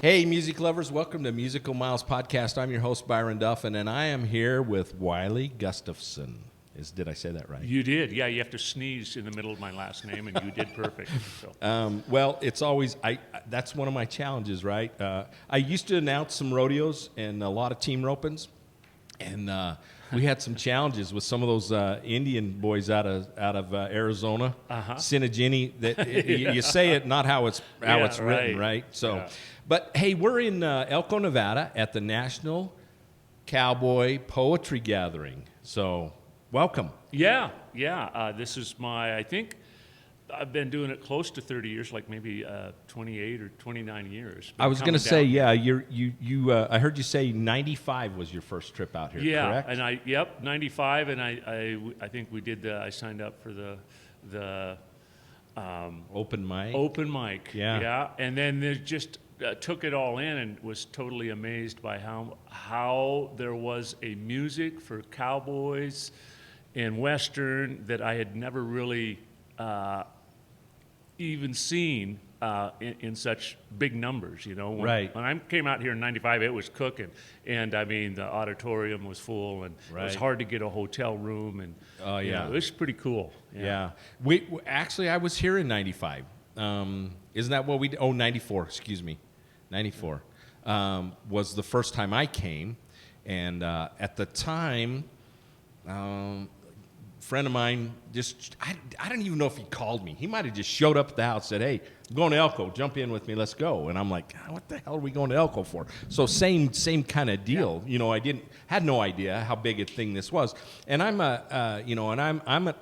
Hey, music lovers, welcome to Musical Miles Podcast. I'm your host, Byron Duffin, and I am here with Wylie Gustafson. Did I say that right? You did. Yeah, you have to sneeze in the middle of my last name, and you did perfect. So. Well, it's always, that's one of my challenges, right? I used to announce some rodeos and a lot of team ropings, and we had some challenges with some of those Indian boys out of Arizona, Sinagini. That you say it, not how it's written, right? So. Yeah. But, hey, we're in Elko, Nevada at the National Cowboy Poetry Gathering. So, welcome. Yeah. This is I think I've been doing it close to 30 years, like maybe 28 or 29 years. I was going to say, yeah, I heard you say 95 was your first trip out here, correct? And 95, and I think we did I signed up for the open mic. Open mic, yeah. And then there's just... took it all in and was totally amazed by how there was a music for cowboys and Western that I had never really even seen in such big numbers, you know. Right. When I came out here in 95, it was cooking. And, I mean, the auditorium was full, and it was hard to get a hotel room. And, you know, it was pretty cool. Yeah. Actually, I was here in 95. Isn't that what we did? Oh, 94, excuse me. 94 was the first time I came, and at the time, a friend of mine I don't even know if he called me. He might have just showed up at the house, said, "Hey, I'm going to Elko. Jump in with me. Let's go." And I'm like, "What the hell are we going to Elko for?" So same kind of deal. Yeah. You know, had no idea how big a thing this was, and I'm an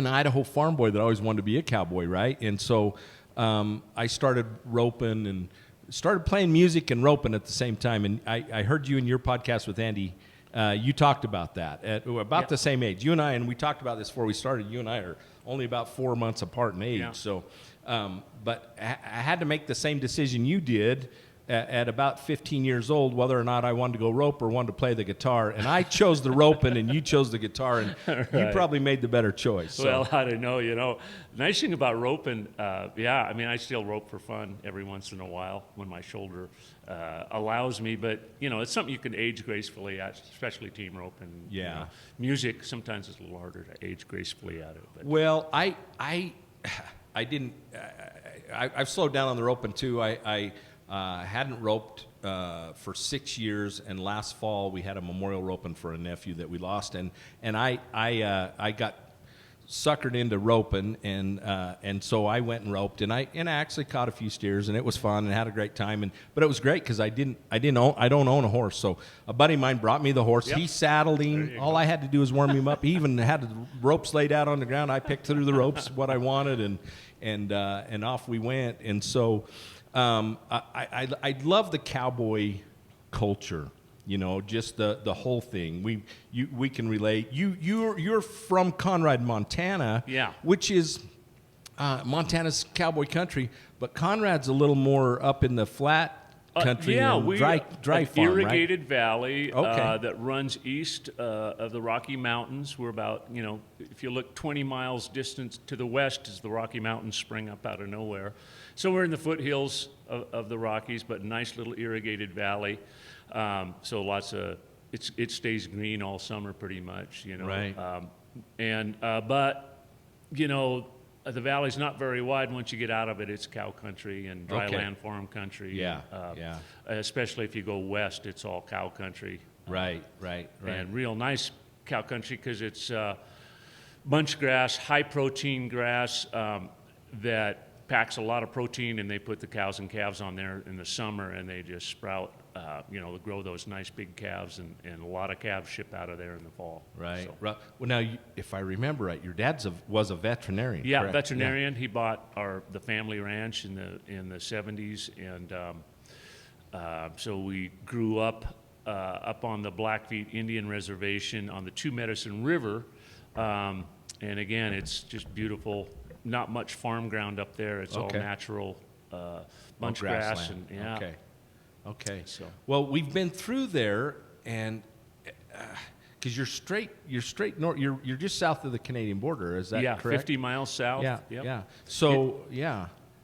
Idaho farm boy that always wanted to be a cowboy, right? And so I started roping and started playing music and roping at the same time. And I heard you in your podcast with Andy. You talked about that at about the same age. You and I, and we talked about this before we started. You and I are only about 4 months apart in age. Yeah. So, but I had to make the same decision you did at about 15 years old, whether or not I wanted to go rope or wanted to play the guitar. And I chose the roping, and you chose the guitar, and you probably made the better choice. So. Well, I don't know. You know, the nice thing about roping, I mean, I still rope for fun every once in a while when my shoulder allows me. But, you know, it's something you can age gracefully at, especially team roping. Yeah. You know, music, sometimes it's a little harder to age gracefully at it. But. Well, I didn't. I've slowed down on the roping, too. I hadn't roped for 6 years, and last fall we had a memorial roping for a nephew that we lost, and I got suckered into roping, and so I went and roped, and I actually caught a few steers, and it was fun, and had a great time, but it was great because I don't own a horse, so a buddy of mine brought me the horse. Yep. He saddled him. All I had to do was warm him up. He even had the ropes laid out on the ground. I picked through the ropes what I wanted, and off we went, and so. I love the cowboy culture, you know, just the whole thing. We can relate. You're from Conrad, Montana, which is Montana's cowboy country, but Conrad's a little more up in the flat country, dry farm, irrigated right? valley that runs east of the Rocky Mountains. We're about, you know, if you look 20 miles distance to the west is the Rocky Mountains spring up out of nowhere. So we're in the foothills of the Rockies, but nice little irrigated valley. So lots of it stays green all summer pretty much, you know. Right. But you know, the valley's not very wide. Once you get out of it, it's cow country and dry land farm country. Yeah. Especially if you go west, it's all cow country. Right. And real nice cow country because it's bunch grass, high protein grass that packs a lot of protein, and they put the cows and calves on there in the summer, and they just sprout, grow those nice big calves, and a lot of calves ship out of there in the fall. Right. So. Well, now, if I remember right, your dad was a veterinarian. Yeah, correct? Veterinarian. Yeah. He bought the family ranch in the 70s, and so we grew up on the Blackfeet Indian Reservation on the Two Medicine River, and again, it's just beautiful. Not much farm ground up there. It's all natural bunch grass. And, Okay. So. Well, we've been through there, and because you're straight north. You're just south of the Canadian border. Is that correct? 50 miles south. Yeah. Yep. Yeah. So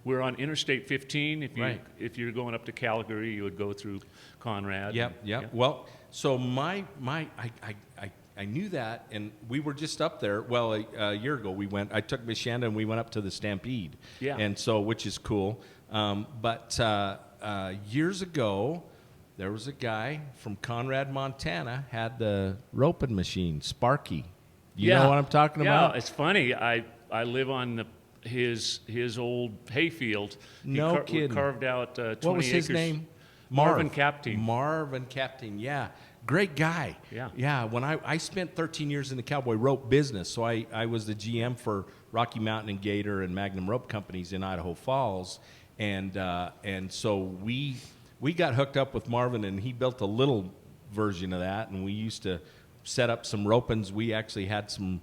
we're on Interstate 15. Right. If you're going up to Calgary, you would go through Conrad. Yep. Yeah. Well, so I knew that, and we were just up there. Well, a year ago I took Miss Shanda and we went up to the Stampede. Yeah. And so, which is cool. But years ago, there was a guy from Conrad, Montana, had the roping machine, Sparky. You know what I'm talking about? Yeah, it's funny. I live on his old hayfield. No kidding. Carved out 20 What was his acres. name? Marvin Captain. Marvin Captain, yeah. Great guy. Yeah. Yeah, when I spent 13 years in the cowboy rope business, so I was the GM for Rocky Mountain and Gator and Magnum Rope Companies in Idaho Falls, and so we got hooked up with Marvin, and he built a little version of that, and we used to set up some ropins. We actually had some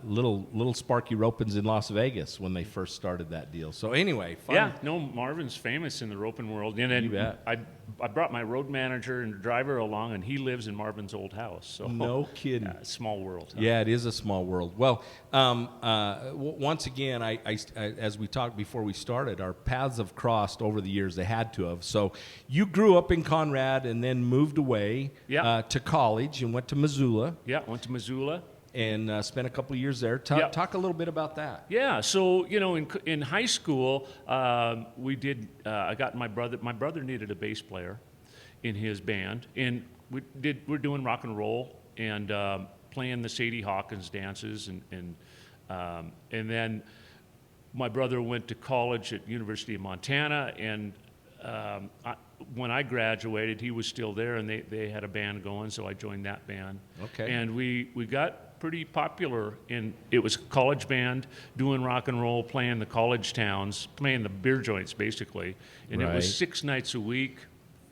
little Sparky ropins in Las Vegas when they first started that deal. So anyway, fun. Yeah, no, Marvin's famous in the roping world. And then You bet. I brought my road manager and driver along, and he lives in Marvin's old house. So No kidding. yeah, small world. Huh? Yeah, it is a small world. Well, once again, I, as we talked before we started, our paths have crossed over the years. They had to have. So you grew up in Conrad and then moved away Yeah. to college and went to Missoula Yeah, went to Missoula. and spent a couple of years there. Yeah. Talk a little bit about that. Yeah, so in high school, we did. I got my brother. My brother needed a bass player in his band, and we're doing rock and roll and playing the Sadie Hawkins dances, and then my brother went to college at University of Montana, and when I graduated, he was still there, and they had a band going, so I joined that band. Okay. And we got pretty popular it was a college band doing rock and roll, playing the college towns, playing the beer joints basically, and it Right. was 6 nights a week,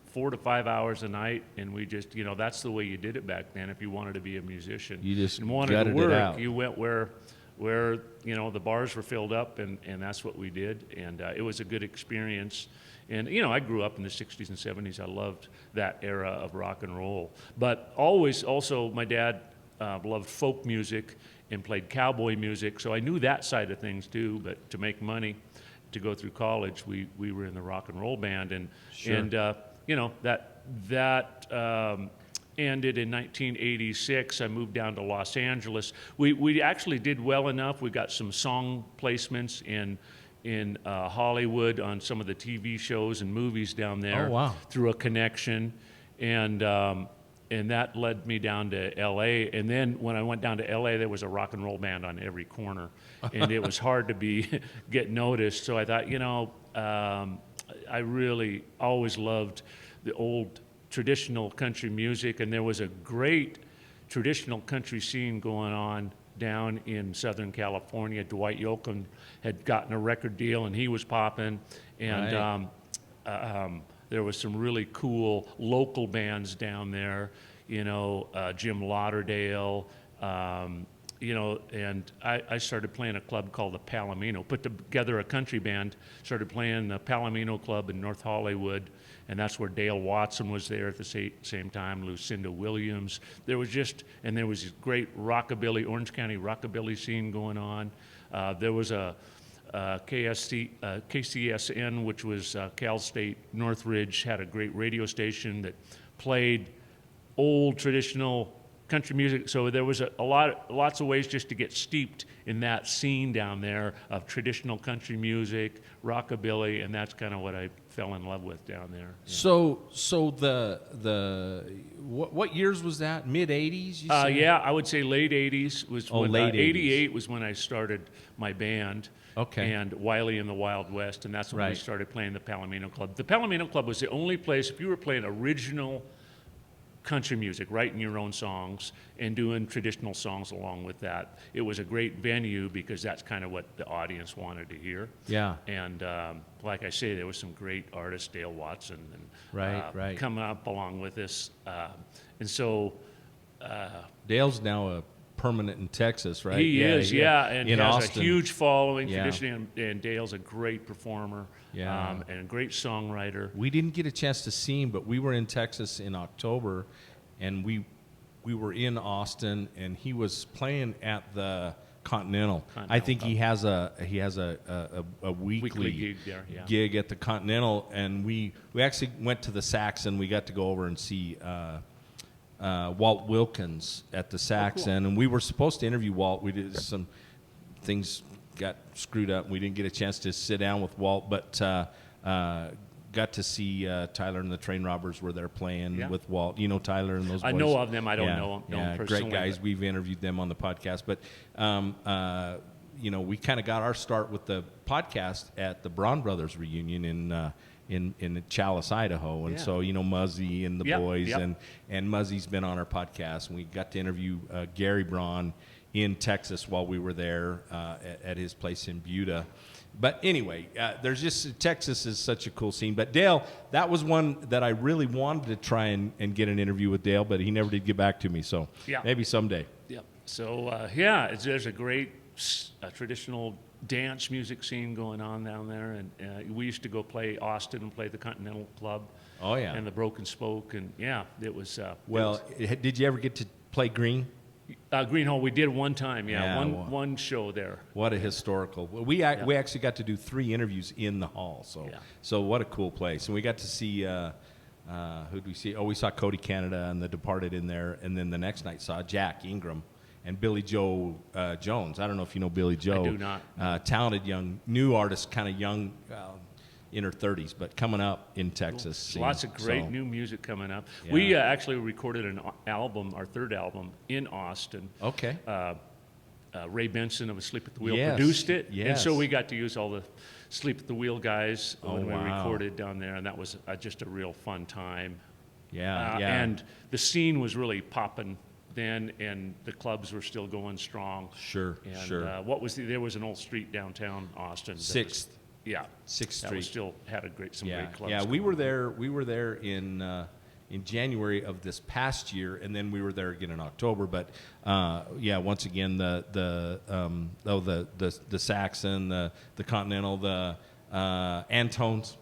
4 to 5 hours a night, and we just that's the way you did it back then. If you wanted to be a musician, You just and wanted gutted to it work, out. you went where the bars were filled up, and that's what we did, and it was a good experience. And I grew up in the 60s and 70s. I loved that era of rock and roll, but always also my dad loved folk music and played cowboy music, so I knew that side of things too. But to make money to go through college, we were in the rock and roll band, and Sure. and that ended in 1986. I moved down to Los Angeles. We actually did well enough. We got some song placements in Hollywood on some of the TV shows and movies down there. Oh, wow. Through a connection, and that led me down to L.A. And then when I went down to L.A., there was a rock and roll band on every corner, and it was hard to get noticed. So I thought, I really always loved the old traditional country music, and there was a great traditional country scene going on down in Southern California. Dwight Yoakam had gotten a record deal, and he was popping, and Right. there was some really cool local bands down there, Jim Lauderdale, and I started playing a club called the Palomino, put together a country band, started playing the Palomino Club in North Hollywood, and that's where Dale Watson was there at the same time, Lucinda Williams. There was this great rockabilly, Orange County rockabilly scene going on. There was a KCSN, which was Cal State Northridge, had a great radio station that played old traditional country music. So there was lots of ways just to get steeped in that scene down there of traditional country music, rockabilly, and that's kind of what I fell in love with down there. So what years was that? Mid '80s? Yeah, I would say late '80s was when late 80s. '88 was when I started my band. Okay. And Wylie and the Wild West, and that's when we Right. started playing the Palomino Club. The Palomino Club was the only place, if you were playing original country music, writing your own songs and doing traditional songs along with that, it was a great venue because that's kind of what the audience wanted to hear. Yeah. And like I say, there was some great artists, Dale Watson, and Right. coming up along with this. And so Dale's now a permanent in Texas, right? he is, and in he has Austin. a huge following Yeah. traditionally, and Dale's a great performer, Yeah. and a great songwriter. We didn't get a chance to see him, but we were in Texas in October, and we were in Austin, and he was playing at the Continental. Continental I think Club. he has a weekly gig there, yeah. gig at the Continental, and we actually went to the Sax, and we got to go over and see Walt Wilkins at the Saxon, and we were supposed to interview Walt. We did some things got screwed up. We didn't get a chance to sit down with Walt, but got to see Tyler and the Train Robbers were there playing with Walt. You know Tyler and those boys? I know of them. I don't know them personally. Great guys. We've interviewed them on the podcast. But, we kind of got our start with the podcast at the Braun Brothers reunion in Chalice, Idaho. And so, Muzzy and the boys. And Muzzy's been on our podcast. And we got to interview Gary Braun in Texas while we were there at his place in Buda. But anyway, Texas is such a cool scene. But Dale, that was one that I really wanted to try and get an interview with Dale, but he never did get back to me. So maybe someday. Yeah. So, there's a great traditional dance music scene going on down there. And we used to go play Austin and play the Continental Club. Oh, yeah. And the Broken Spoke. And, it was... did you ever get to play Green? Green Hall, we did one time, one show there. What a historical! We actually got to do 3 interviews in the hall, so what a cool place. And we got to see who'd we see? Oh, we saw Cody Canada and The Departed in there, and then the next night saw Jack Ingram and Billy Joe Jones. I don't know if you know Billy Joe. I do not. Talented young new artist, kind of young. In her 30s, but coming up in Texas. Cool. Lots of great new music coming up. Yeah. We actually recorded an album, our 3rd album, in Austin. Okay. Ray Benson of Asleep at the Wheel produced it. Yes. And so we got to use all the Sleep at the Wheel guys when we recorded down there, and that was just a real fun time. Yeah. And the scene was really popping then, and the clubs were still going strong. Sure. There was an old street downtown Austin. 6th. Yeah, 6th Street. That was still had some great clubs. Yeah, we were there in January of this past year, and then we were there again in October. But once again, the Saxon, the Continental, the Antone's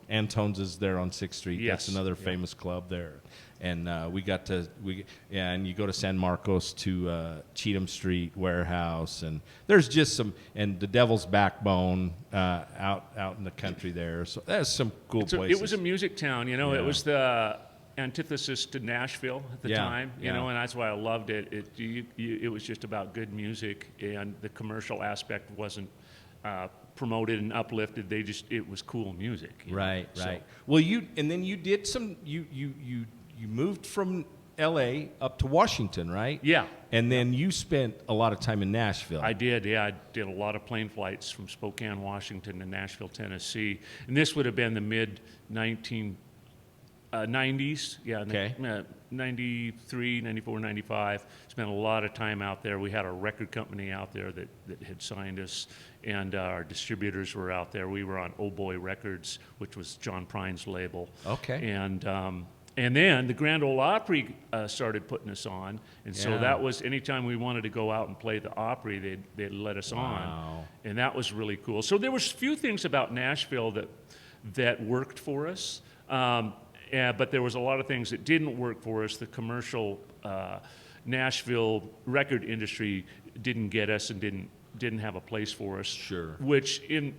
is there on 6th Street. Yes. That's another famous club there. And and you go to San Marcos to Cheatham Street Warehouse, and there's just and the Devil's Backbone out in the country there. So there's some cool places. It was a music town, It was the antithesis to Nashville at the time, and that's why I loved it. It was just about good music, and the commercial aspect wasn't promoted and uplifted. It was cool music. Right. Well, you did some you moved from L.A. up to Washington, right? Yeah. And then you spent a lot of time in Nashville. I did, I did a lot of plane flights from Spokane, Washington to Nashville, Tennessee. And this would have been the mid-1990s. Okay. 93, 94, 95. Spent a lot of time out there. We had a record company out there that had signed us, and our distributors were out there. We were on Oh Boy Records, which was John Prine's label. Okay. And then the Grand Ole Opry started putting us on, and so that was anytime we wanted to go out and play the Opry, they'd let us on, and that was really cool. So there was a few things about Nashville that worked for us, but there was a lot of things that didn't work for us. The commercial Nashville record industry didn't get us and didn't have a place for us. Sure. Which in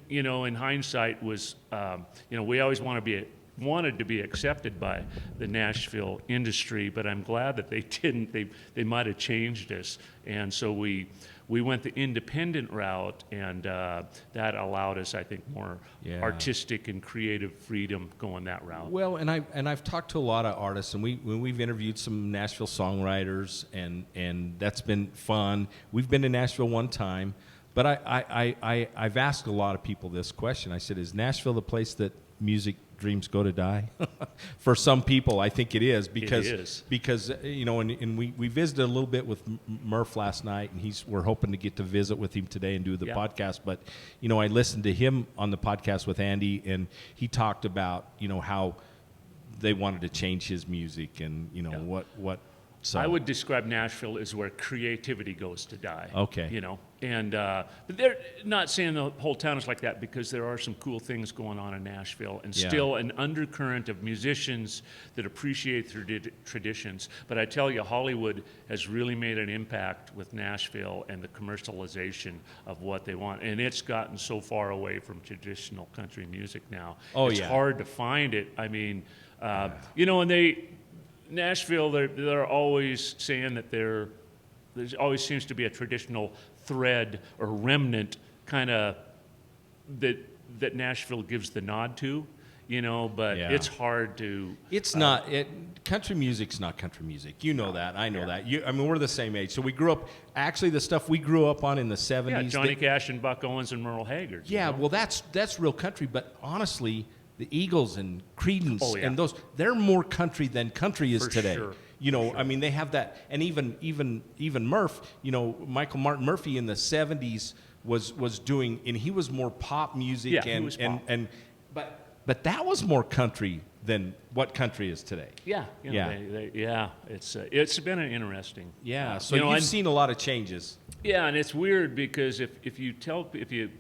hindsight was we always wanted to be accepted by the Nashville industry, but I'm glad that they didn't. They might have changed us, and so we went the independent route, and that allowed us, I think, more artistic and creative freedom going that route. Well, and I've talked to a lot of artists, and we've interviewed some Nashville songwriters, and that's been fun. We've been to Nashville one time, but I've asked a lot of people this question. I said, is Nashville the place that music dreams go to die? For some people, I think it is because and we visited a little bit with Murph last night, and we're hoping to get to visit with him today and do the podcast. But I listened to him on the podcast with Andy, and he talked about how they wanted to change his music, and what. So I would describe Nashville as where creativity goes to die. Okay. But they're not saying the whole town is like that, because there are some cool things going on in Nashville, and still an undercurrent of musicians that appreciate their traditions. But I tell you, Hollywood has really made an impact with Nashville and the commercialization of what they want. And it's gotten so far away from traditional country music now. It's hard to find it. I mean, you know, and Nashville, they're always saying that there always seems to be a traditional thread or remnant kind of that Nashville gives the nod to, you know, but it's hard to. It's not. Country music's not country music. You know that. I know that. I mean, we're the same age. So we grew up, actually the stuff we grew up on in the 70s. Yeah, Johnny Cash and Buck Owens and Merle Haggard. Yeah, well, that's real country. But honestly, the Eagles and Creedence and those, they're more country than country is today. Sure. You know, I mean, they have that, and even Murph, you know, Michael Martin Murphy in the 70s was doing, and he was more pop music, but that was more country than what country is today. Yeah, you know, it's been an interesting. Yeah, so you've seen a lot of changes. Yeah, and it's weird because if you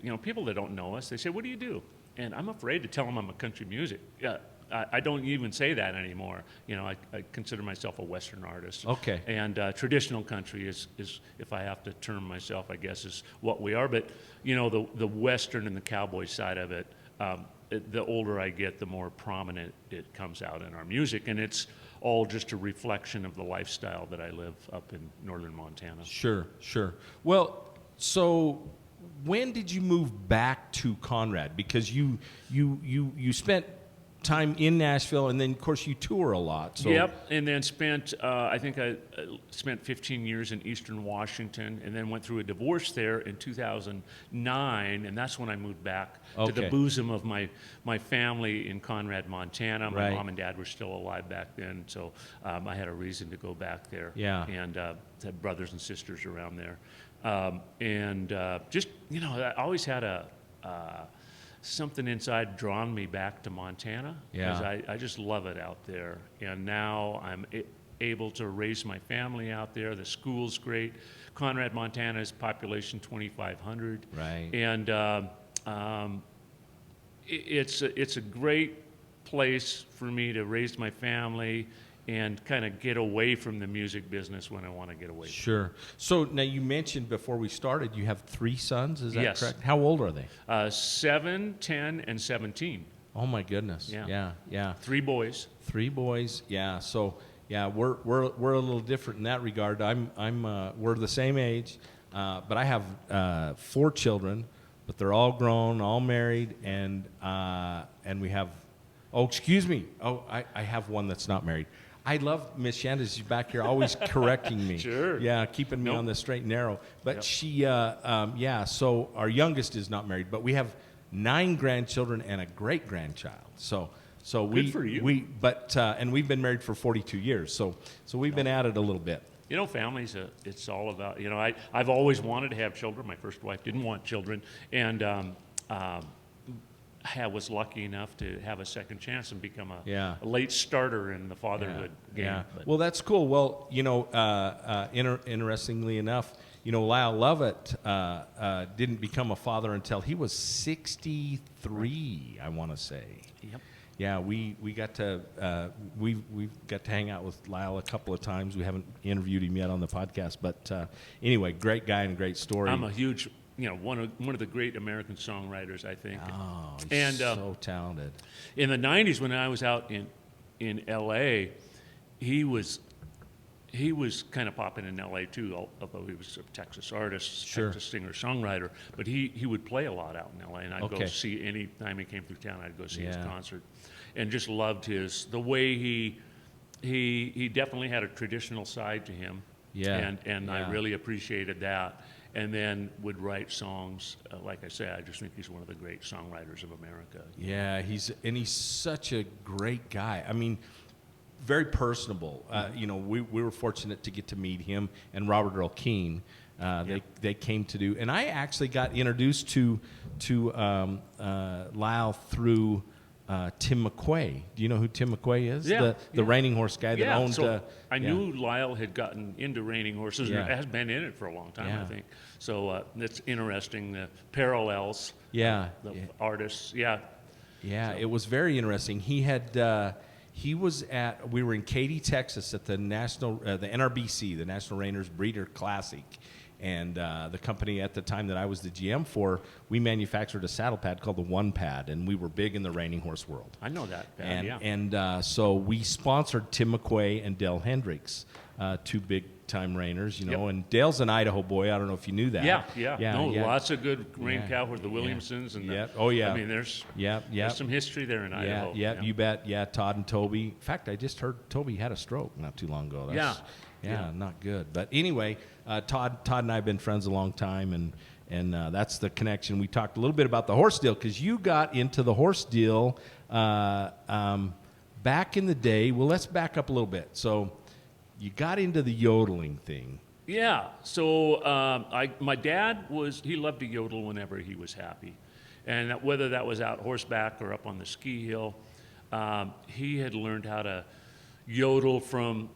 know, people that don't know us, they say, "What do you do?" And I'm afraid to tell them I'm a country music. Yeah. I don't even say that anymore. You know, I consider myself a Western artist. Okay. And traditional country is, if I have to term myself, I guess, is what we are. But, you know, the Western and the cowboy side of it, the older I get, the more prominent it comes out in our music. And it's all just a reflection of the lifestyle that I live up in northern Montana. Sure. Well, so when did you move back to Conrad? Because you spent time in Nashville, and then of course you tour a lot. So. Yep, and then I think I spent 15 years in Eastern Washington, and then went through a divorce there in 2009, and that's when I moved back to the bosom of my family in Conrad, Montana. My mom and dad were still alive back then, so I had a reason to go back there. Yeah, and had brothers and sisters around there, and just, you know, I always had something inside drawn me back to Montana. Yeah. I just love it out there. And now I'm able to raise my family out there. The school's great. Conrad, Montana is population 2,500. Right. And it's a great place for me to raise my family and kind of get away from the music business when I want to get away from it. Sure. So now you mentioned before we started you have 3 sons, is that correct? How old are they? 7, 10, and 17. Oh my goodness. Yeah. 3 boys. 3 boys. Yeah. So yeah, we're a little different in that regard. We're the same age, but I have 4 children, but they're all grown, all married, and we have. Oh, excuse me. Oh, I have one that's not married. I love Miss Shanda. She's back here always correcting me. Sure. Yeah, keeping me on the straight and narrow. But she, so our youngest is not married, but we have 9 grandchildren and a great-grandchild. So good for you. And we've been married for 42 years. So we've been at it a little bit. You know, families, it's all about, you know, I've always wanted to have children. My first wife didn't want children. And I was lucky enough to have a second chance and become a late starter in the fatherhood game. Yeah. Well, that's cool. Well, you know, interestingly enough, you know, Lyle Lovett didn't become a father until he was 63, I want to say. Yep. Yeah, we got to we've got to hang out with Lyle a couple of times. We haven't interviewed him yet on the podcast, but anyway, great guy and a great story. I'm a huge, you know, one of the great American songwriters, I think. Oh, he's so talented. In the 90s, when I was out in L.A., he was kind of popping in L.A. too, although he was a Texas artist, Texas singer-songwriter. But he would play a lot out in L.A., and I'd go see, any time he came through town, I'd go see his concert. And just loved the way he definitely had a traditional side to him. Yeah. And I really appreciated that. And then would write songs. Like I say, I just think he's one of the great songwriters of America. Yeah, he's such a great guy. I mean, very personable. You know, we were fortunate to get to meet him and Robert Earl Keen. They came to do, and I actually got introduced to Lyle through Tim McQuay. Do you know who Tim McQuay is? Yeah, The reining horse guy that owned. So I yeah. knew Lyle had gotten into reining horses and has been in it for a long time, I think. So it's interesting, the parallels. Yeah. The artists, Yeah, so. It was very interesting. He had. We were in Katy, Texas at the the NRBC, the National Reiners Breeder Classic. And the company at the time that I was the GM for, we manufactured a saddle pad called the One Pad, and we were big in the reining horse world. I know that pad, And so we sponsored Tim McQuay and Dale Hendricks, two big-time reiners, and Dale's an Idaho boy. I don't know if you knew that. Lots of good rein cow with the Williamsons. And I mean, there's some history there in Idaho. You bet. Yeah, Todd and Toby. In fact, I just heard Toby had a stroke not too long ago. Not good. But anyway, Todd and I have been friends a long time, and that's the connection. We talked a little bit about the horse deal because you got into the horse deal back in the day. Well, let's back up a little bit. So you got into the yodeling thing. Yeah. So my dad he loved to yodel whenever he was happy, and whether that was out horseback or up on the ski hill, he had learned how to yodel from.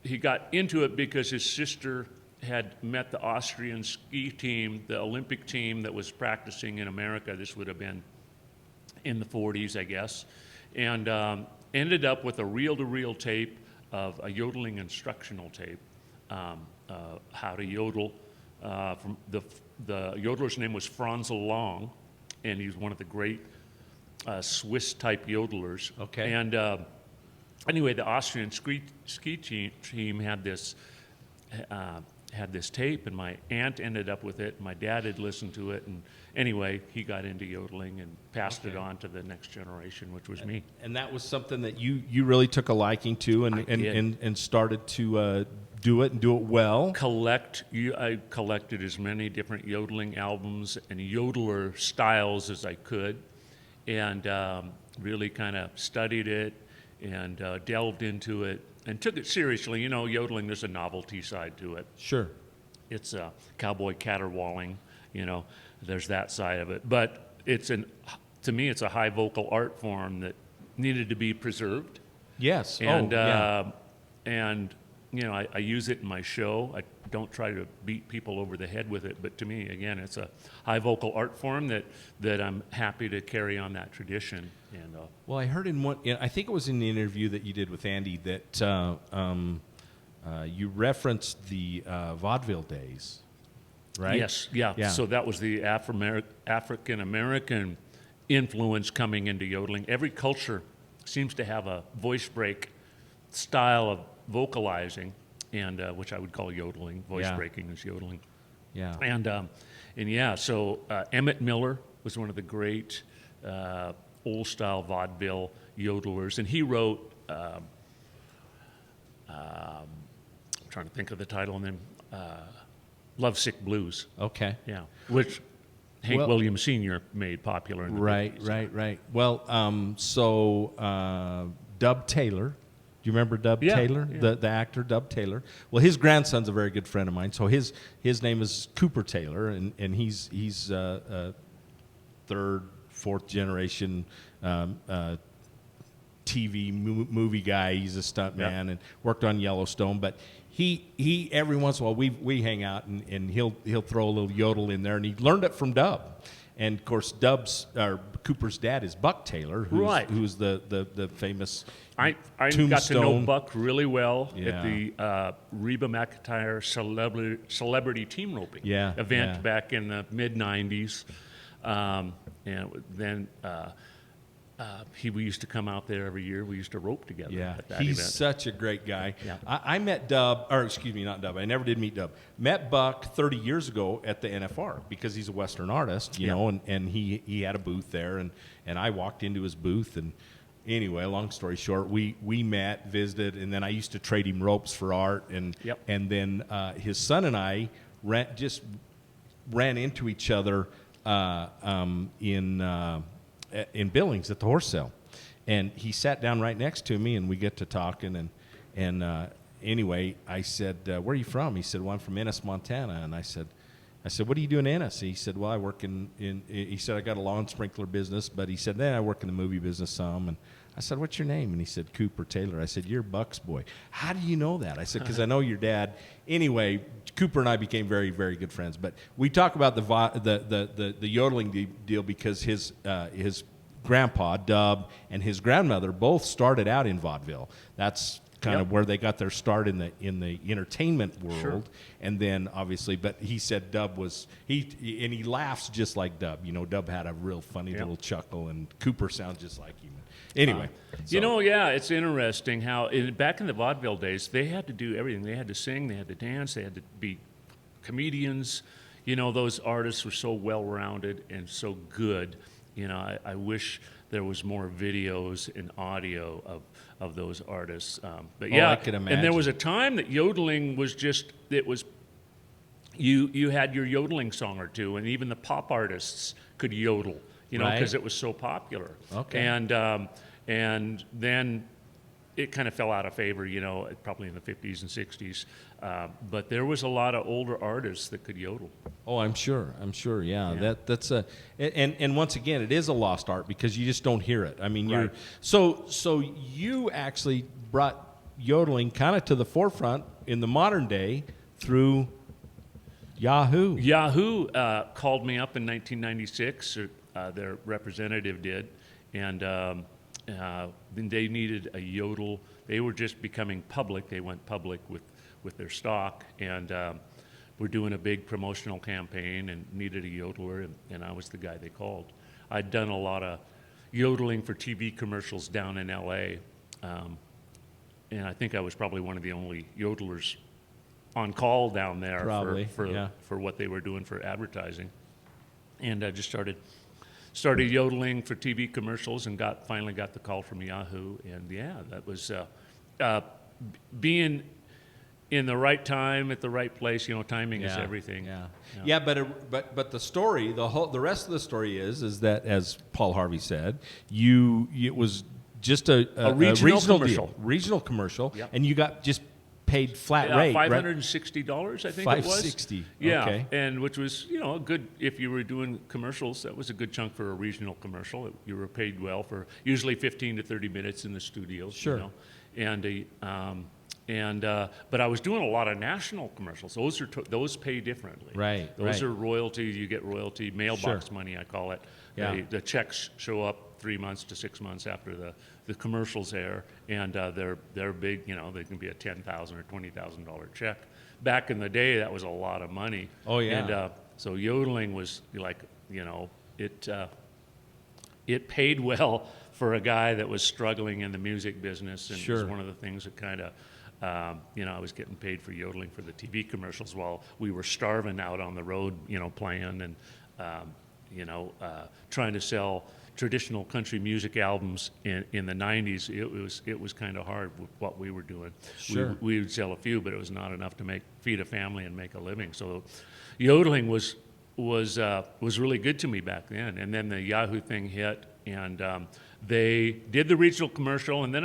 He got into it because his sister had met the Austrian ski team, the Olympic team that was practicing in America. This would have been in the 40s, I guess, and ended up with a reel-to-reel tape of a yodeling instructional tape, how to yodel. From the yodeler's name was Franzel Long, and he was one of the great Swiss-type yodelers. Okay. And anyway, the Austrian ski team had this tape, and my aunt ended up with it. And my dad had listened to it, and anyway, he got into yodeling and passed it on to the next generation, which was me. And that was something that you really took a liking to, and started to do it and do it well. I collected as many different yodeling albums and yodeler styles as I could, and really kind of studied it. And delved into it and took it seriously. Yodeling, there's a novelty side to it. Sure. It's cowboy caterwauling, there's that side of it. But to me, it's a high vocal art form that needed to be preserved. Yes. And, I use it in my show. I don't try to beat people over the head with it, but to me, again, it's a high vocal art form that I'm happy to carry on that tradition. And well, I heard I think it was in the interview that you did with Andy that you referenced the vaudeville days, right? Yes, yeah. So that was the African American influence coming into yodeling. Every culture seems to have a voice break style of vocalizing, and which I would call yodeling. Voice breaking is yodeling. Yeah. So Emmett Miller was one of the great old style vaudeville yodelers, and he wrote. I'm trying to think of the title, and then Lovesick Blues. Okay. Yeah, which Hank Williams Sr. made popular in the 50s. Right. Well, Dub Taylor. Do you remember Dub Taylor, the actor Dub Taylor? Well, his grandson's a very good friend of mine. So his name is Cooper Taylor, and he's third, fourth generation TV movie guy. He's a stuntman and worked on Yellowstone. But he every once in a while we hang out and he'll throw a little yodel in there, and he learned it from Dub. And of course, Cooper's dad is Buck Taylor, who's the famous. I got to know Buck really well at the Reba McEntire celebrity team roping event back in the mid '90s, and then we used to come out there every year. We used to rope together. At that he's event. Such a great guy. Yeah. I met not Dub. I never did meet Dub. Met Buck 30 years ago at the NFR because he's a Western artist, you know, and he had a booth there, and I walked into his booth, and anyway, long story short, we met, visited, and then I used to trade him ropes for art, and then his son and I ran into each other in Billings at the horse sale, and he sat down right next to me, and we get to talking, and anyway, I said, "Where are you from?" He said, "Well, I'm from Ennis, Montana," and I said, I said, what are you doing in Ennis? He said, well, I work he said, I got a lawn sprinkler business, but he said, then I work in the movie business some. And I said, what's your name? And he said, Cooper Taylor. I said, you're Buck's boy. How do you know that? I said, because I know your dad. Anyway, Cooper and I became very, very good friends. But we talk about the yodeling deal because his grandpa, Dub, and his grandmother both started out in vaudeville. That's kind of where they got their start in the entertainment world. Sure. And then obviously, but he said Dub was and he laughs just like Dub. You know, Dub had a real funny little chuckle, and Cooper sounds just like him. Anyway, you know, yeah, it's interesting how back in the vaudeville days they had to do everything. They had to sing, they had to dance, they had to be comedians. You know, those artists were so well-rounded and so good. You know, I wish there was more videos and audio of those artists. But yeah, I could imagine. And there was a time that yodeling was you had your yodeling song or two, and even the pop artists could yodel, you know, because it was so popular. Okay. And then it kind of fell out of favor, you know, probably in the 50s and 60s. But there was a lot of older artists that could yodel. Oh, I'm sure. Yeah. That's and once again, it is a lost art because you just don't hear it. I mean, Right. so you actually brought yodeling kind of to the forefront in the modern day through Yahoo. Yahoo called me up in 1996, or their representative did, and then they needed a yodel. They were just becoming public. They went public with their stock, and were doing a big promotional campaign and needed a yodeler, and I was the guy they called. I'd done a lot of yodeling for TV commercials down in L.A., and I think I was probably one of the only yodelers on call down there for what they were doing for advertising. And I just started yodeling for TV commercials and finally got the call from Yahoo. And yeah, that was being in the right time at the right place. You know, timing is everything. Yeah. But the story, the rest of the story is that, as Paul Harvey said, it was just a regional commercial. Deal, regional commercial, and you got just paid flat rate, $560, I think it was. $560, yeah, okay. And which was, you know, a good, if you were doing commercials, that was a good chunk for a regional commercial. You were paid well for usually 15 to 30 minutes in the studios. Sure. You know? But I was doing a lot of national commercials. Those pay differently. Right. Those are royalty. You get royalty, mailbox money, I call it. Yeah. The checks show up 3 months to 6 months after the commercials air, and they're big. You know, they can be a $10,000 or $20,000 check. Back in the day, that was a lot of money. Oh yeah. And so yodeling was like, you know, it paid well for a guy that was struggling in the music business, and it was one of the things that kind of, you know, I was getting paid for yodeling for the TV commercials while we were starving out on the road, you know, playing and, you know, trying to sell traditional country music albums in the 90s. It was kind of hard with what we were doing. Sure. We would sell a few, but it was not enough to feed a family and make a living. So yodeling was really good to me back then. And then the Yahoo thing hit, and they did the regional commercial, and then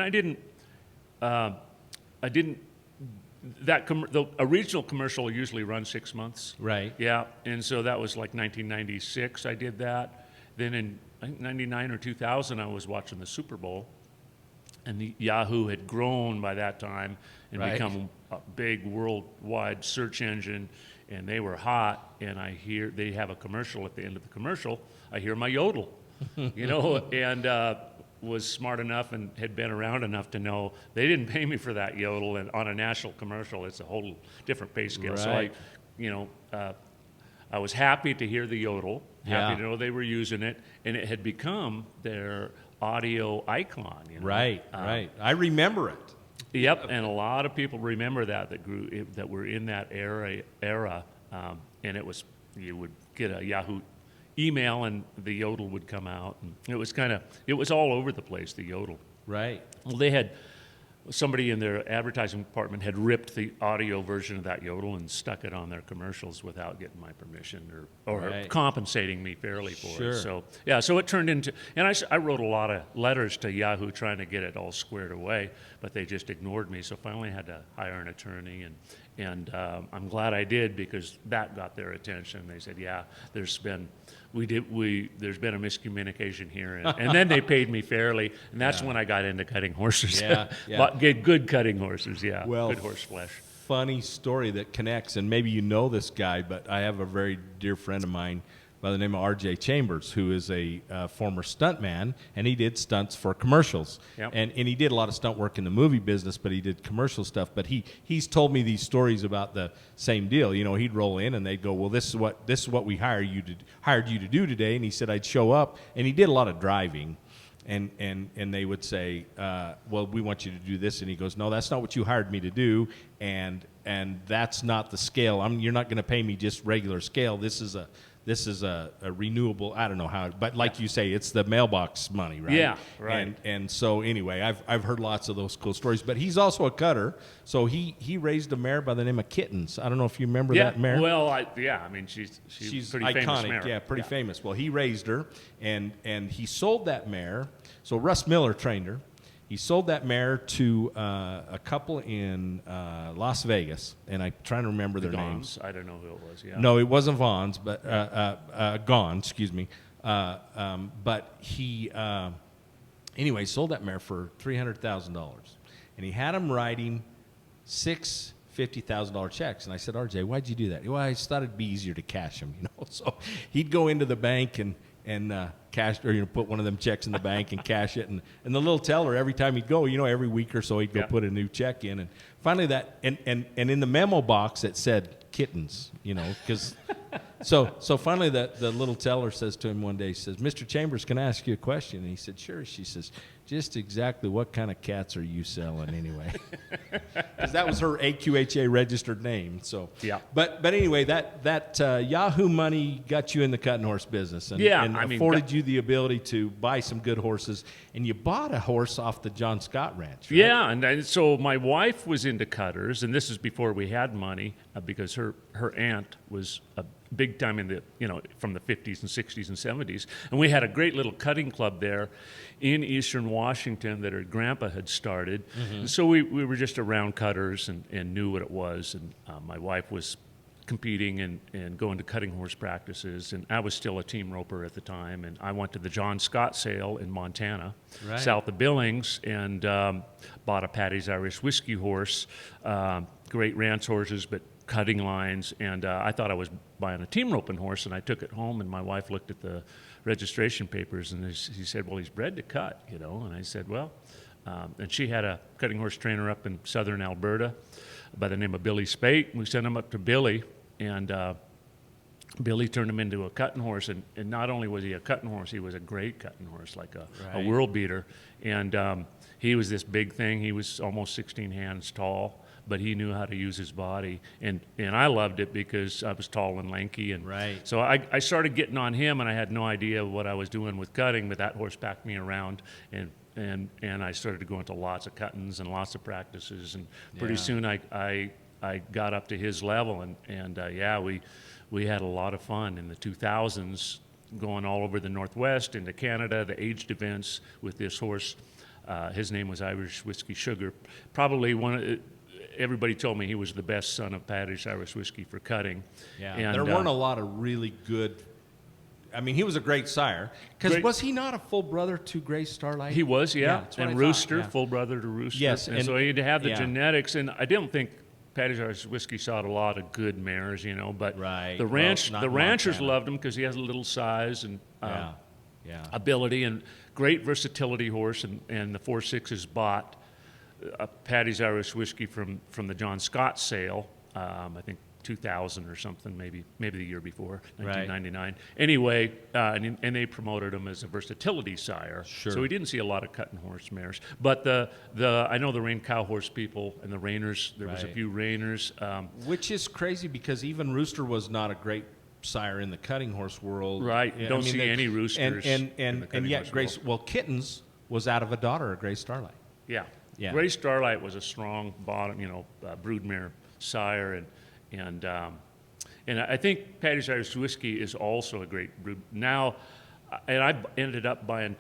a regional commercial usually runs 6 months. Right. Yeah, and so that was like 1996 I did that. Then in, I think, 99 or 2000, I was watching the Super Bowl, and the Yahoo had grown by that time and become a big worldwide search engine, and they were hot, and I hear they have a commercial. At the end of the commercial, I hear my yodel, you know, and was smart enough and had been around enough to know they didn't pay me for that yodel, and on a national commercial, it's a whole different pay scale. Right. So I was happy to hear the yodel, happy to know they were using it, and it had become their audio icon. You know? Right. I remember it. Yep, and a lot of people remember that were in that era, and it was, you would get a Yahoo email and the yodel would come out, and it was all over the place, the yodel. Right. Well, they had somebody in their advertising department had ripped the audio version of that yodel and stuck it on their commercials without getting my permission or Right. compensating me fairly for Sure. it. So yeah, so it turned into, and I wrote a lot of letters to Yahoo trying to get it all squared away, but they just ignored me. So finally I had to hire an attorney, and I'm glad I did, because that got their attention. They said, yeah, there's been a miscommunication here, and then they paid me fairly, and that's when I got into cutting horses. Yeah, yeah. But get good cutting horses, yeah. Well, good horse flesh. Funny story that connects, and maybe you know this guy, but I have a very dear friend of mine by the name of R.J. Chambers, who is a former stuntman, and he did stunts for commercials. Yep. And he did a lot of stunt work in the movie business, but he did commercial stuff. But he's told me these stories about the same deal. You know, he'd roll in and they'd go, well, this is what we hired you to do today. And he said I'd show up, and he did a lot of driving. And they would say, well, we want you to do this. And he goes, no, that's not what you hired me to do. And that's not the scale. You're not going to pay me just regular scale. This is a renewable, I don't know how, but like you say, it's the mailbox money, right? Yeah, right. And so anyway, I've heard lots of those cool stories. But he's also a cutter. So he raised a mare by the name of Kittens. I don't know if you remember that mare. Well, I mean, she's pretty iconic, famous mare. yeah, pretty famous. Well, he raised her, and he sold that mare. So Russ Miller trained her. He sold that mare to a couple in Las Vegas, and I'm trying to remember their names. I don't know who it was. Yeah. No, it wasn't Vaughn's, but Gone, excuse me. But he, anyway, sold that mare for $300,000, and he had him writing 6 $50,000 checks. And I said, RJ, why'd you do that? Well, I just thought it'd be easier to cash them, you know. So he'd go into the bank and cash, or put one of them checks in the bank and cash it, and the little teller, every time he'd go, every week or so he'd go put a new check in, and finally that, and in the memo box it said Kittens, because so finally the little teller says to him one day, he says, Mr. Chambers, can I ask you a question? And he said, sure. She says, just exactly what kind of cats are you selling anyway? Because that was her AQHA registered name. So yeah. But anyway, that Yahoo money got you in the cutting horse business, and afforded you the ability to buy some good horses. And you bought a horse off the John Scott Ranch, right? Yeah, and so my wife was into cutters, and this is before we had money, because her aunt was a big time in the from the 50s and 60s and 70s, and we had a great little cutting club there in Eastern Washington that her grandpa had started. And so we were just around cutters and knew what it was, and my wife was competing and going to cutting horse practices, and I was still a team roper at the time, and I went to the John Scott sale in Montana, right, south of Billings, and bought a Patty's Irish Whiskey horse, great ranch horses, but cutting lines, and I thought I was buying a team roping horse, and I took it home, and my wife looked at the registration papers, and she said, well, he's bred to cut, and I said, well, and she had a cutting horse trainer up in southern Alberta by the name of Billy Spate. We sent him up to Billy, and Billy turned him into a cutting horse, and not only was he a cutting horse, he was a great cutting horse, like a world beater, and he was this big thing. He was almost 16 hands tall, but he knew how to use his body, and I loved it because I was tall and lanky, and so I started getting on him, and I had no idea what I was doing with cutting, but that horse packed me around, and I started to go into lots of cuttings and lots of practices, and pretty soon I got up to his level, and we had a lot of fun in the 2000s, going all over the Northwest, into Canada, the aged events with this horse. His name was Irish Whiskey Sugar. Probably everybody told me he was the best son of Patty's Irish Whiskey for cutting. Yeah, and there weren't a lot of really good. I mean, he was a great sire. Because was he not a full brother to Grace Starlight? He was, yeah. And Rooster, yeah. Full brother to Rooster. Yes, and so he'd have the genetics, and I didn't think Patty's Irish Whiskey shot a lot of good mares, but the ranchers loved him because he has a little size and ability, and great versatility horse, and the 4.6s bought Patty's Irish Whiskey from the John Scott sale, I think 2000 or something, maybe the year before, 1999. Anyway, and they promoted him as a versatility sire. Sure. So we didn't see a lot of cutting horse mares. But I know the rein cow horse people and the reiners. There was a few reiners, which is crazy because even Rooster was not a great sire in the cutting horse world. Right. Don't see any roosters. And yet Grace. Well, Kittens was out of a daughter of Grace Starlight. Yeah. Yeah. Gray Starlight was a strong bottom, broodmare sire, and I think Paddy's Irish Whiskey is also a great brew. Now, and I ended up buying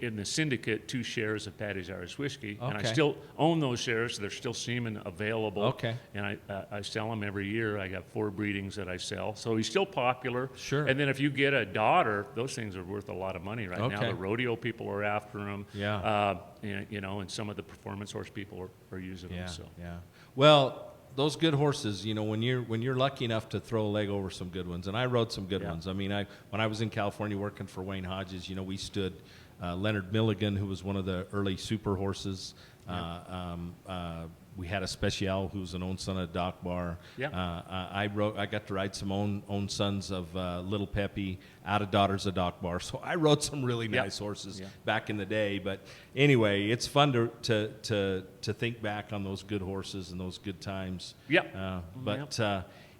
in the syndicate 2 shares of Paddy's Irish Whiskey, and I Okay. still own those shares. They're still semen available. Okay. And I sell them every year. I got 4 breedings that I sell, so he's still popular. Sure. And then if you get a daughter, those things are worth a lot of money right now. Okay. The rodeo people are after them. Yeah. And some of the performance horse people are using Yeah, them. So. yeah. Well, those good horses, when you're lucky enough to throw a leg over some good ones, and I rode some good Yeah. ones. I mean, when I was in California working for Wayne Hodges, we stood Leonard Milligan, who was one of the early super horses. We had a Special, who was an own son of Doc Bar. Yeah. I got to ride some own sons of Little Peppy, out of Daughters of Doc Bar. So I rode some really Yeah. nice horses Yeah. back in the day. But anyway, it's fun to think back on those good horses and those good times. Yeah.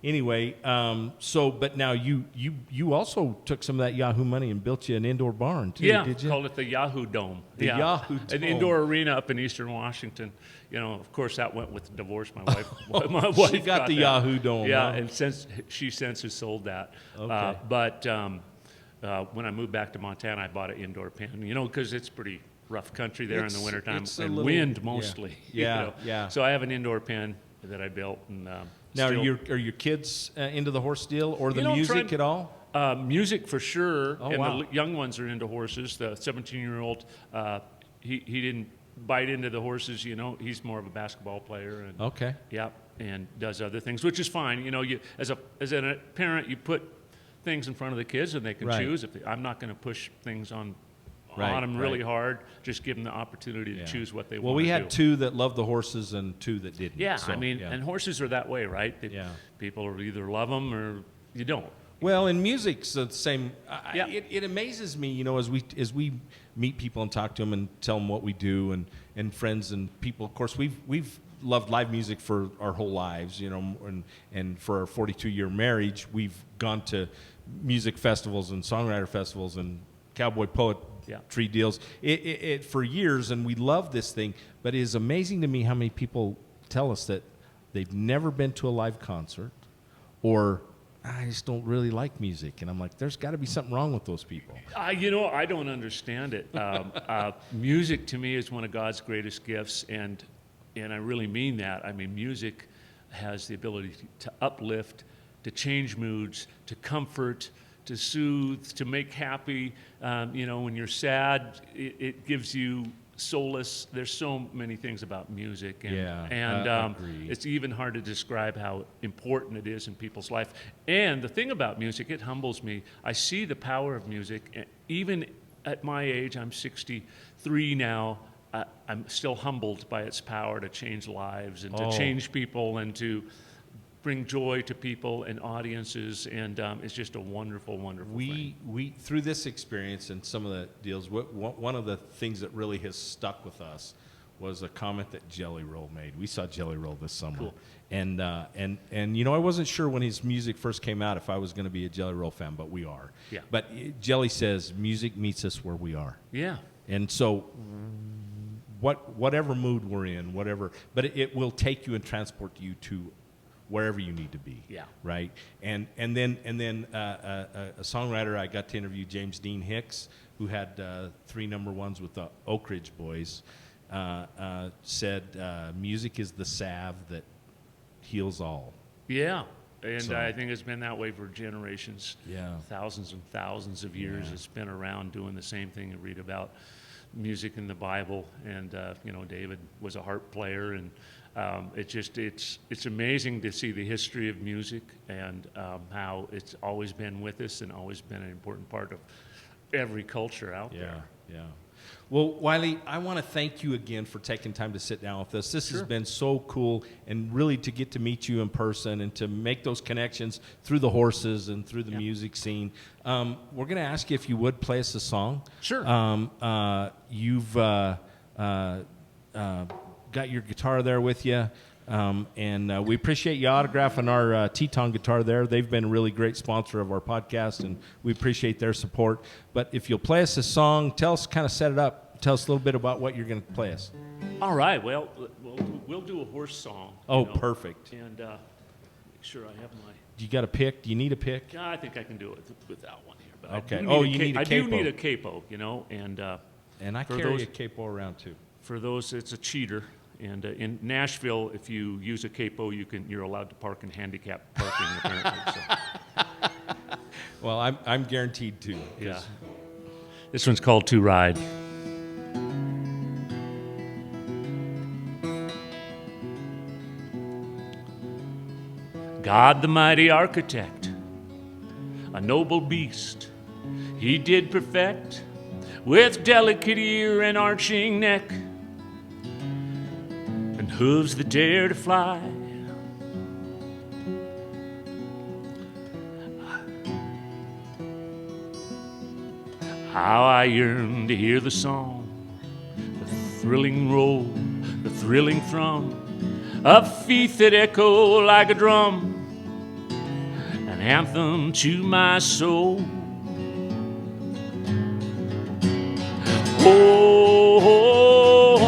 Anyway, but now you also took some of that Yahoo money and built you an indoor barn too, Yeah, did you? called it the Yahoo Dome. The Yahoo An Dome. indoor arena up in Eastern Washington. Of course, that went with the divorce. My wife, She got the that. Yahoo Dome, Yeah, huh? and since has sold that. Okay. But when I moved back to Montana, I bought an indoor pen. Because it's pretty rough country there in the wintertime, it's a and little- wind yeah. mostly. Yeah, yeah. So I have an indoor pen that I built, and Now, still- are your kids into the horse deal or the I'm music trying- at all? Music for sure, Oh, and wow. the young ones are into horses. The 17-year-old, he didn't bite into the horses. He's more of a basketball player, and Okay. yeah, and does other things, which is fine. You as a parent, you put things in front of the kids, and they can Right. choose. I'm not going to push things on Right, them really right. hard. Just give them the opportunity to Yeah. choose what they Well, want we to had do. 2 that loved the horses and 2 that didn't. Yeah, So, yeah. and horses are that way, right? Yeah. People either love them or you don't. Well, and music's the same. Yeah. It amazes me, as we meet people and talk to them and tell them what we do, and friends and people. Of course, we've loved live music for our whole lives, and for our 42-year marriage, we've gone to music festivals and songwriter festivals and cowboy poetry deals for years, and we love this thing. But it is amazing to me how many people tell us that they've never been to a live concert, or I just don't really like music. And I'm like, there's got to be something wrong with those people. I don't understand it. Music to me is one of God's greatest gifts, and I really mean that. I mean, music has the ability to uplift, to change moods, to comfort, to soothe, to make happy. When you're sad, it gives you solace. There's so many things about music, and agreed. it's even hard to describe how important it is in people's life. And the thing about music, it humbles me. I see the power of music, and even at my age, I'm 63 now. I'm still humbled by its power to change lives and to change people and to bring joy to people and audiences, and it's just a wonderful, wonderful thing. We through this experience and some of the deals, one of the things that really has stuck with us was a comment that Jelly Roll made. We saw Jelly Roll this summer, Cool. and I wasn't sure when his music first came out if I was going to be a Jelly Roll fan, but we are. Yeah. But Jelly says music meets us where we are, Yeah. and so whatever mood we're in, but it will take you and transport you to wherever you need to be. Yeah. Right. And then a songwriter, I got to interview James Dean Hicks, who had 3 number ones with the Oak Ridge Boys. Said music is the salve that heals all. Yeah. And So- I think it's been that way for generations. Yeah. Thousands and thousands of years. Yeah. It's been around doing the same thing. You read about music in the Bible, and David was a harp player, and it's amazing to see the history of music and how it's always been with us and always been an important part of every culture out there. Yeah. Well, Wylie, I want to thank you again for taking time to sit down with us. This has been so cool, and really to get to meet you in person and to make those connections through the horses and through the music scene. We're going to ask you if you would play us a song. Sure. You've got your guitar there with you. And we appreciate you autographing our Teton guitar there. They've been a really great sponsor of our podcast, and we appreciate their support. But if you'll play us a song, tell us, kind of set it up, tell us a little bit about what you're going to play us. All right. Well, we'll do a horse song. Oh, perfect. And make sure I have my. Do you got a pick? Do you need a pick? I think I can do it without one here. But Okay. I do need a capo, and I carry a capo around too. for those, it's a cheater. And in Nashville, if you use a capo, you're allowed to park in handicapped parking apparently. So. Well, I'm guaranteed to. Yeah. This one's called To Ride. God the mighty architect, a noble beast, he did perfect, with delicate ear and arching neck, and hooves that dare to fly. How I yearn to hear the song, the thrilling roll, the thrilling thrum of feet that echo like a drum, an anthem to my soul. Oh, oh,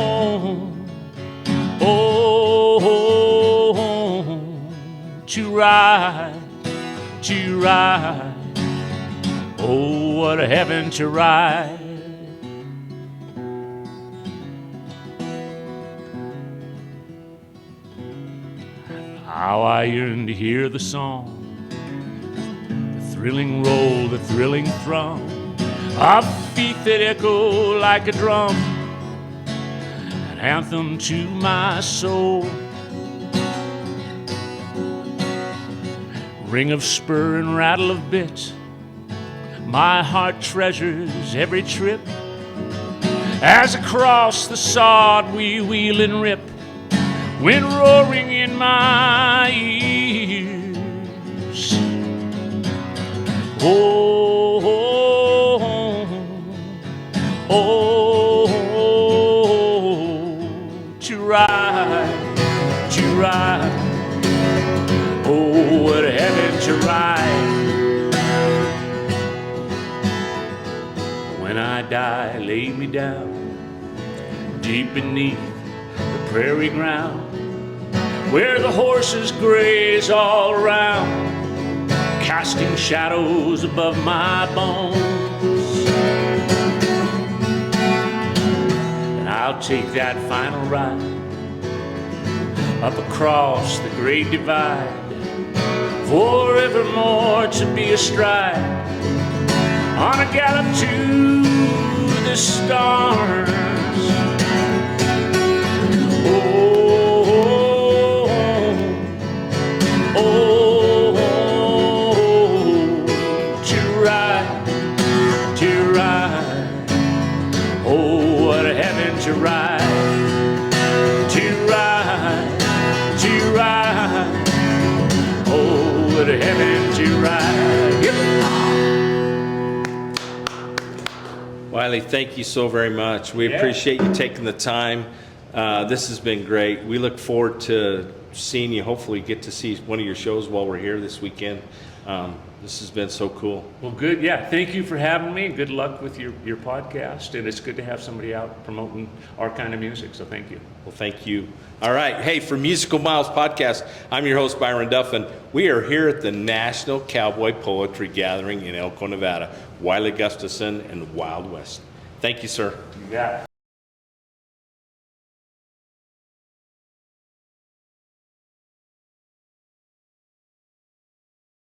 oh, oh, to ride, to ride. Oh, what a heaven to ride. How I yearn to hear the song, the thrilling roll, the thrilling thrum of feet that echo like a drum, an anthem to my soul. Ring of spur and rattle of bit, my heart treasures every trip, as across the sod we wheel and rip, wind roaring in my ears. Oh, oh, oh, oh, to ride, to ride. Oh, what a heaven to ride. When I die, lay me down deep beneath the prairie ground, where the horses graze all around, casting shadows above my bones. And I'll take that final ride up across the great divide, forevermore to be astride on a gallop to the stars. Oh, oh, oh, to ride, to ride. Oh, what a heaven to ride, to ride, to ride. Oh, what a heaven to ride. Yep. Wylie, thank you so very much. We appreciate you taking the time. This has been great. We look forward to seeing you. Hopefully get to see one of your shows while we're here this weekend. This has been so cool. Well, good. Yeah, thank you for having me. Good luck with your podcast. And it's good to have somebody out promoting our kind of music, so thank you. Well, thank you. All right. Hey, for Musical Miles Podcast, I'm your host, Byron Duffin. We are here at the National Cowboy Poetry Gathering in Elko, Nevada. Wylie Gustafson and Wild West. Thank you, sir. You got it.